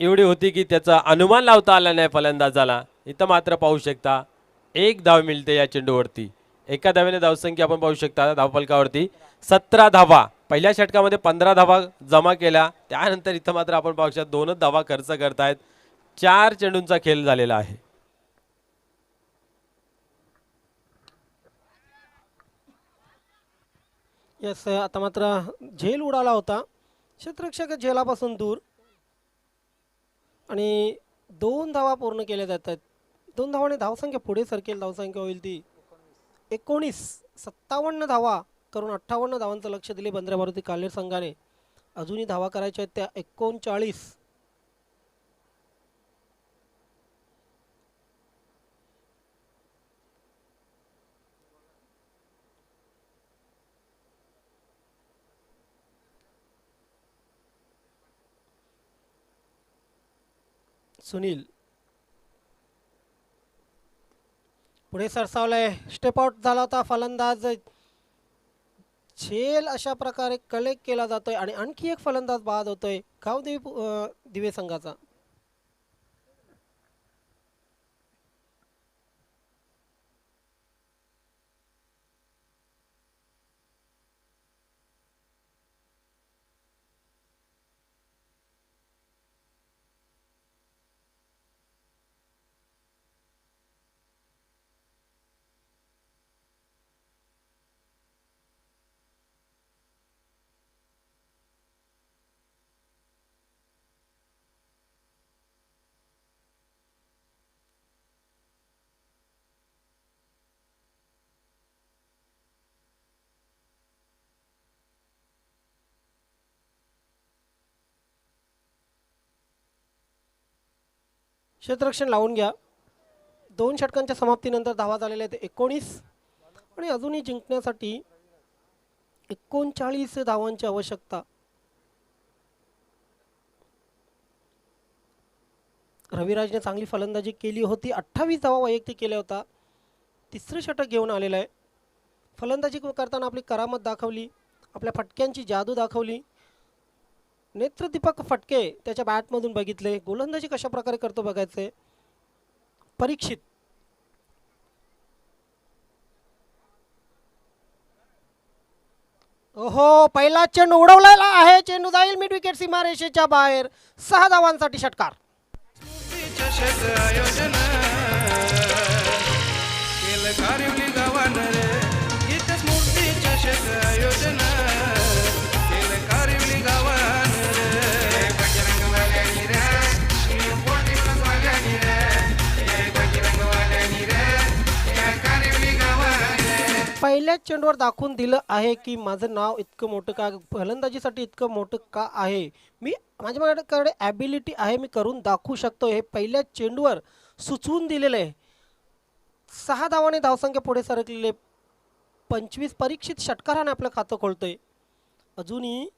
एवढी होती की त्याचा अनुमान लावता आला नाही फलंदाजाला. इथं मात्र पाहू शकता एक धाव मिळते या चेंडूवरती. एका धावेने धावसंख्या आपण पाहू शकता धावफलकावरती 17 धावा. पहिल्या षटकामध्ये 15 धावा जमा केल्या, त्यानंतर इथं मात्र आपण पाहू शकता 2च धावा खर्च करतायत. 4 चेंडूंचा खेळ झालेला आहे. येस आता मात्र झेल उडाला होता. क्षेत्ररक्षक झेलापासून दूर आणि 2 धावा पूर्ण केल्या जात आहेत. 2 धावाने धावसंख्या पुढे सरकेल. धावसंख्या होईल ती 19. 57 धावा करून 58 धावांचं लक्ष दिले बंद्रा मारुती काल्हेर संघाने. अजूनही धावा करायच्या आहेत त्या 39. सुनील पुढे सरसावलाय. स्टेप आउट झाला होता फलंदाज. झेल अशा प्रकारे कलेक्ट केला जातोय आणि आणखी एक फलंदाज बाद होतोय गावदेवी दिवे संघाचा. क्षेत्ररक्षण लावून घ्या. 2 षटकांच्या समाप्तीनंतर धावा झालेल्या आहेत 19 आणि अजूनही जिंकण्यासाठी 39 धावांची आवश्यकता. रविराजने चांगली फलंदाजी केली होती. 28 धावा वैयक्तिक केल्या होता. 3रं षटक घेऊन आलेलं आहे. फलंदाजी करताना आपली करामत दाखवली, आपल्या फटक्यांची जादू दाखवली. नेत्रदीपक फटके त्याच्या बॅटमधून बघितले. गोलंदाजी कशा प्रकारे करतो बघायचे. परीक्षित ओहो पहिला चेंडू उडवलेला आहे. चेंडू जाईल मिड विकेट सीमारेषेच्या बाहेर. 6 धावांसाठी षटकार. चषक आयोजन केलं कारिवली गावानं रे. इथं स्मृती चषक आयोजन केलं कारिवली गावानं रे. बजरंगवाल्यानी रे, पोटीवाल्यानी रे, बजरंगवाल्यानी रे, या कारिवली गावानं. पहिल्याच चेंडूवर दाखवून दिलं आहे की माझं नाव इतकं मोठं का, फलंदाजीसाठी इतकं मोठं का आहे. माझ्याकडे ॲबिलिटी आहे, मी करून दाखवू शकतो. हे पहिल्याच चेंडूवर सुचवून दिलेलं आहे. 6 धावाने धावसंख्या पुढे सरकलेले 25. परीक्षित षटकाराने आपलं खातं खोलतोय. अजूनही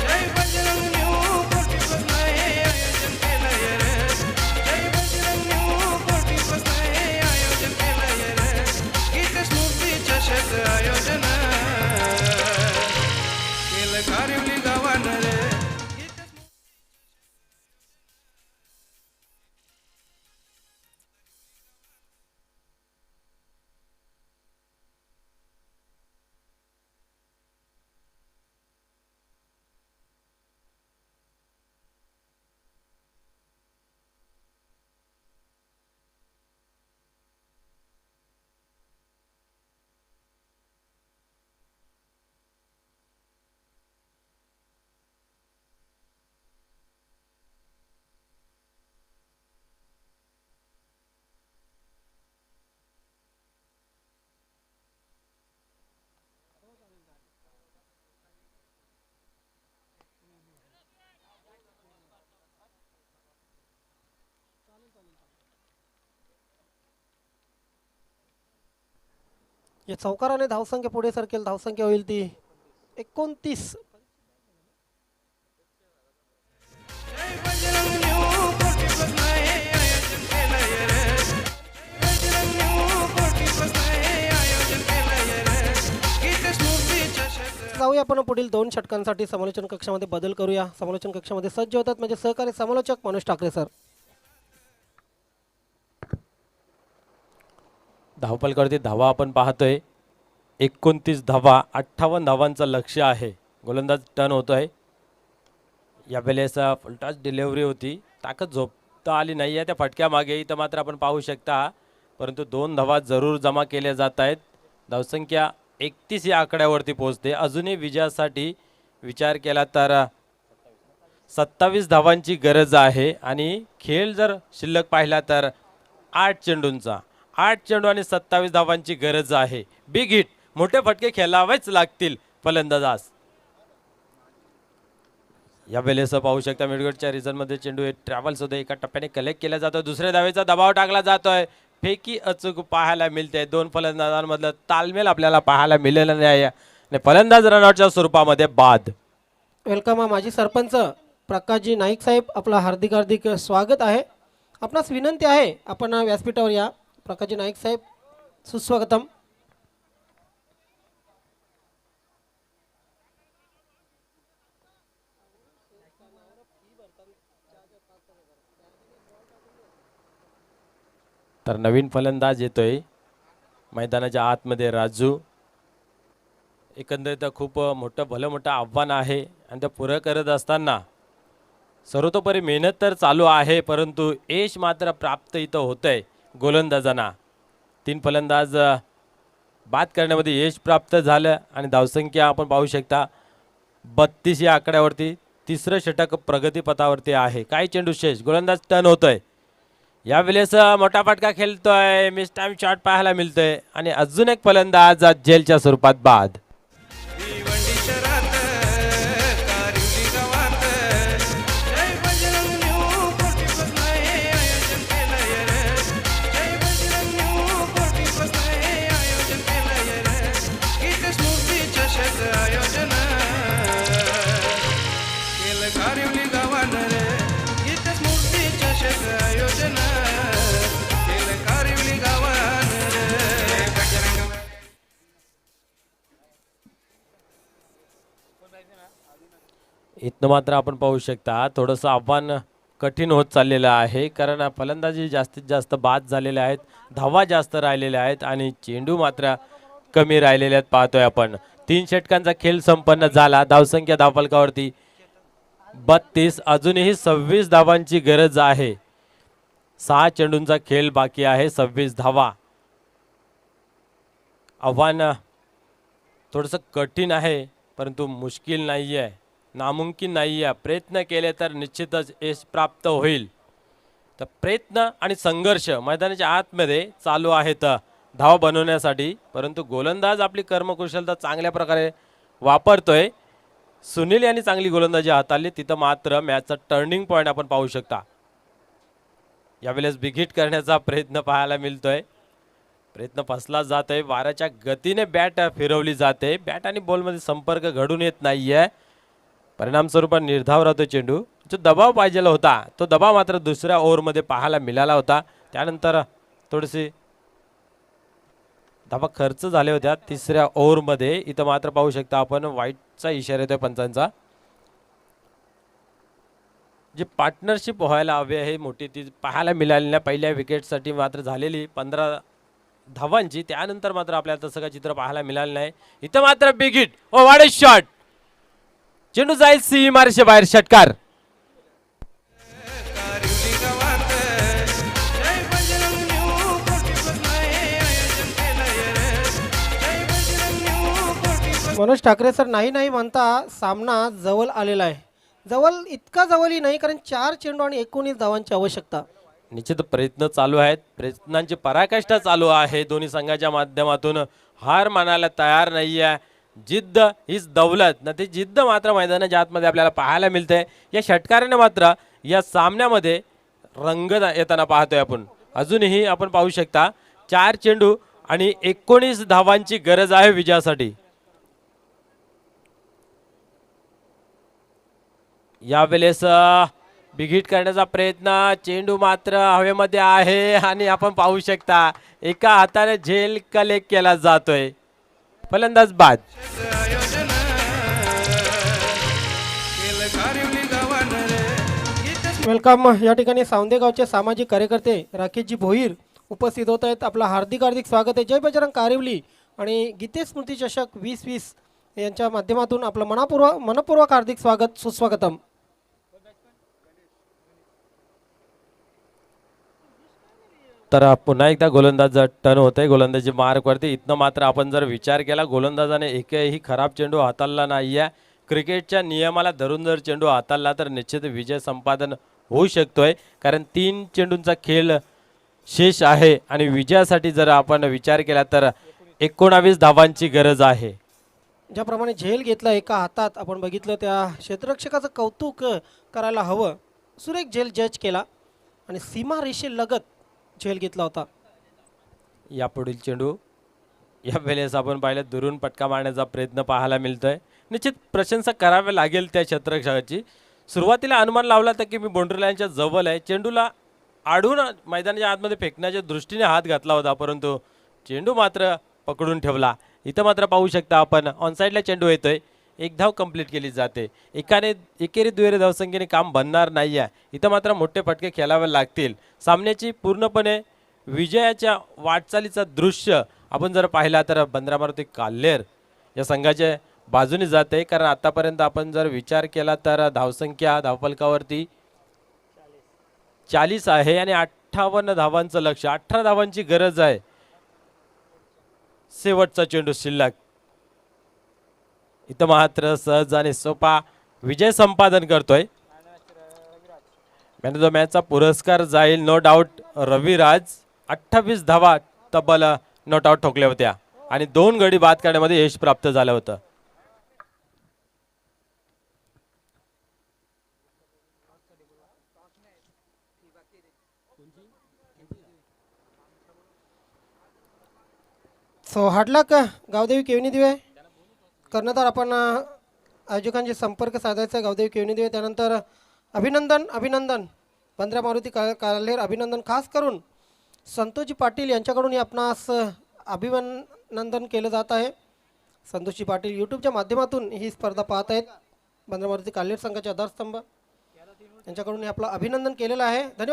जय बजरंग न्यू कोटीपसनं हे आयोजन केलंय रे. जय बजरंग न्यू कोटीपसनं हे आयोजन केलंय रे. या चौकाराने धावसंख्या पुढे सरकेल. धावसंख्या होईल ती 29. जय बजरंग न्यू 40 नाही आयोजन केलंय रे. बजरंग न्यू 40 नाही आयोजन केलंय रे. गीत स्मृती चषक जाऊया आपण पुढील 2 षटकांसाठी समालोचन कक्षामध्ये बदल करूया. समालोचन कक्षामध्ये सज्ज होतात म्हणजे सहकारी समालोचक मनोज ठाकरे सर. धावपलकावरती धावा आपण पाहतोय 29 धावा, 58 धावांचं लक्ष आहे. गोलंदाज टर्न होतोय. यावेळेस फुलटॉस डिलिव्हरी होती, ताकद झोपता आली नाही आहे त्या फटक्या मागे. इथं मात्र आपण पाहू शकता, परंतु 2 धावा जरूर जमा केल्या जात आहेत. धावसंख्या 31 या आकड्यावरती पोहोचते. अजूनही विजयासाठी विचार केला तर 27 धावांची गरज आहे आणि खेळ जर शिल्लक पाहिला तर 8 चेंडूंचा, 8 चेंडू आणि 27 धावांची गरज आहे. बिग हिट, मोठे फटके खेळावेच लागतील फलंदाजास. या वेळेस पाहू शकता मिडगडच्या रिझनमध्ये चेंडू ट्रॅव्हल्स होते, एका टप्प्याने कलेक्ट केला जातो. दुसऱ्या धावेचा दबाव टाकला जातोय. फेकी अचूक पाहायला मिळते. 2 फलंदाजांमधलं तालमेल आपल्याला पाहायला मिळालेलं नाही आणि फलंदाज रनआउटच्या स्वरूपामध्ये बाद. वेलकम माजी सरपंच प्रकाशजी नाईक साहेब, आपलं हार्दिक हार्दिक स्वागत आहे. आपणास विनंती आहे आपण व्यासपीठावर या. प्रकाशजी नाईक साहेब, सुस्वागतम. तर नवीन फलंदाज येतोय मैदानाच्या आतमध्ये राजू. एकंदरीत खूप भलं मोठं आव्हान आहे आणि ते पुरं करत असताना सर्वतोपरी मेहनत तर चालू आहे, परंतु यश मात्र प्राप्त इथं होतंय गोलंदाजांना. 3 फलंदाज बाद करण्यामध्ये यश प्राप्त झालं आणि धावसंख्या आपण पाहू शकता 32 या आकड्यावरती. तिसरं षटक प्रगतीपथावरती आहे. काही चेंडू शेष, गोलंदाज टर्न होतोय. यावेळेस मोठा फटका खेळतोय, मिस टाइम शॉट पाहायला मिळतोय आणि अजून एक फलंदाज जेलच्या स्वरूपात बाद. भिवंडी शहरात कारिवली गावात जय बजरंग न्यू 40 नाही आयोजन केलंय रे. जय बजरंग न्यू 40 नाही आयोजन केलंय रे. गीत स्मृती चषक आयोजन केलं कारिवली गावान रे. गीत स्मृती चषक आयोजन केलं कारिवली गावान रे. बजरंग इथनं मात्र आपण पाहू शकता थोडंसं आव्हान कठीण होत चाललेलं आहे, कारण फलंदाजी जास्तीत जास्त बाद झालेले आहेत, धावा जास्त राहिलेल्या आहेत आणि चेंडू मात्र कमी राहिलेले आहेत. पाहतोय आपण 3 षटकांचा खेळ संपन्न झाला. धावसंख्या धावफलकावरती 32, अजूनही 26 धावांची गरज आहे. 6 चेंडूंचा खेळ बाकी आहे, 26 धावा. आव्हान थोडंसं कठीण आहे, परंतु मुश्किल नाही आहे, नामुमकिन नाही आहे. प्रयत्न केले तर निश्चितच यश प्राप्त होईल. तर प्रयत्न आणि संघर्ष मैदानाच्या आतमध्ये चालू आहेत धावा बनवण्यासाठी, परंतु गोलंदाज आपली कर्मकुशलता चांगल्या प्रकारे वापरतोय. सुनील यांनी चांगली गोलंदाजी हाताळली. तिथं मात्र मॅचचा टर्निंग पॉईंट आपण पाहू शकता. यावेळेस बिग हिट करण्याचा प्रयत्न पाहायला मिळतोय. प्रयत्न फसला जात आहे. वाऱ्याच्या गतीने बॅट फिरवली जाते. बॅट आणि बॉलमध्ये संपर्क घडून येत नाहीये. परिणामस्वरूप निर्धाव राहतो चेंडू. जो दबाव पाहिजेला होता तो दबाव मात्र दुसऱ्या ओव्हरमध्ये पाहायला मिळाला होता. त्यानंतर थोडीशी धावा खर्च झाल्या होत्या तिसऱ्या ओव्हरमध्ये. इथं मात्र पाहू शकता आपण वाईटचा इशारा येतोय पंचांचा. जी पार्टनरशिप व्हायला हवी आहे मोठी ती पाहायला मिळाली नाही. पहिल्या विकेटसाठी मात्र झालेली 15 धावांची, त्यानंतर मात्र आपल्याला तसं काय चित्र पाहायला मिळालं नाही. इथं मात्र big hit, oh what a shot. चेंडू जाईल सीमारेषे बाहेर. षटकार. कारिवली गावात जय बजरंग न्यू 40 नाही आयोजन केलंय रे. जय बजरंग न्यू 40 मनोज ठाकरे सर, नाही नाही म्हणता सामना जवळ आलेला आहे. जवळ इतका जवळही नाही, कारण 4 चेंडू आणि 19 धावांची आवश्यकता. निश्चित प्रयत्न चालू आहेत. प्रयत्नांची पराकाष्ठा चालू आहे दोन्ही संघाच्या माध्यमातून. हार मानायला तयार नाही आहे. जिद्द हीच दौलत ना, ती जिद्द मात्र मैदानाच्या आतमध्ये आपल्याला पाहायला मिळते. या षटकाराने मात्र या सामन्यामध्ये रंग येताना पाहतोय आपण. अजूनही आपण पाहू शकता 4 चेंडू आणि 19 धावांची गरज आहे विजयासाठी. यावेळेस बिघीट करण्याचा प्रयत्न, चेंडू मात्र हवेमध्ये आहे आणि आपण पाहू शकता एका हाताने झेल कलेक्ट केला जातोय. फलंदाज बाद. आयोजन केलं कारिवली गावानं रे गीत वेलकम. या ठिकाणी सावंदे गावचे सामाजिक कार्यकर्ते राकेशजी भोईर उपस्थित होत आहेत. आपलं हार्दिक हार्दिक स्वागत आहे. जय बजरंग कारिवली आणि गीते स्मृती चषक 2020 यांच्या माध्यमातून आपलं मनपूर्वक हार्दिक स्वागत, सुस्वागतम. तर पुन्हा एकदा गोलंदाज टर्न होतंय गोलंदाजी मार्कवरती. इथनं मात्र आपण जर विचार केला गोलंदाजाने एकही खराब चेंडू हाताळला नाही आहे. क्रिकेटच्या नियमाला धरून जर चेंडू हाताळला तर निश्चित विजय संपादन होऊ शकतोय, कारण 3 चेंडूंचा खेळ शेष आहे आणि विजयासाठी जर आपण विचार केला तर 19 धावांची गरज आहे. ज्याप्रमाणे झेल घेतला एका हातात आपण बघितलं, त्या क्षेत्ररक्षकाचं कौतुक करायला हवं. सुरेख झेल जज केला आणि सीमा रेषेलगत झेल घेतला होता. यापुढील चेंडू या वेळेस आपण पाहिलं दुरून पटका मारण्याचा प्रयत्न पाहायला मिळतोय. निश्चित प्रशंसा करावी लागेल त्या क्षेत्ररक्षकाची. सुरुवातीला अनुमान लावला होता की मी बाउंड्री लाईनच्या जवळ आहे, चेंडूला आडून मैदानाच्या आतमध्ये फेकण्याच्या दृष्टीने हात घातला होता, परंतु चेंडू मात्र पकडून ठेवला. इथं मात्र पाहू शकता आपण ऑनसाईडला चेंडू येतोय, 1 धाव कंप्लीट केली जाते. एकेरी दुहेरी धावसंख्येने काम बनणार नाही आहे. इथं मात्र मोठे फटके खेळावे लागतील. सामन्याची पूर्णपणे विजयाच्या वाटचालीचा दृश्य आपण जर पाहिला तर बंदरा मारुती काल्हेर या संघाच्या बाजूने जाते, कारण आतापर्यंत आपण जर विचार केला तर धावसंख्या धावफलकावरती 40 आहे आणि 58 धावांचं लक्ष, 18 धावांची गरज आहे. शेवटचा चेंडू शिल्लक. इथं मात्र सहज आणि सोपा विजय संपादन करतोय. मॅन ऑफ द मॅचचा पुरस्कार जाईल नो डाऊट रविराज. 28 धावा तब्बल नॉट आउट ठोकल्या होत्या आणि 2 गडी बाद करण्यामध्ये यश प्राप्त झालं होतं. सो हाडलाक गावदेवी केवनी दिवे कर्णधार आपण आयोजकांशी संपर्क साधायचा. गावदेवी केवनी दिवे, त्यानंतर अभिनंदन बंदरा मारुती काल्हेर. अभिनंदन खास करून संतोषजी पाटील यांच्याकडून आपणास अभिनंदन केलं जात आहे. संतोषजी पाटील यूट्यूबच्या माध्यमातून ही स्पर्धा पाहत आहेत. बंदरा मारुती काल्हेर संघाचे आधारस्तंभ यांच्याकडून आपलं अभिनंदन केलेलं आहे. धन्यवाद.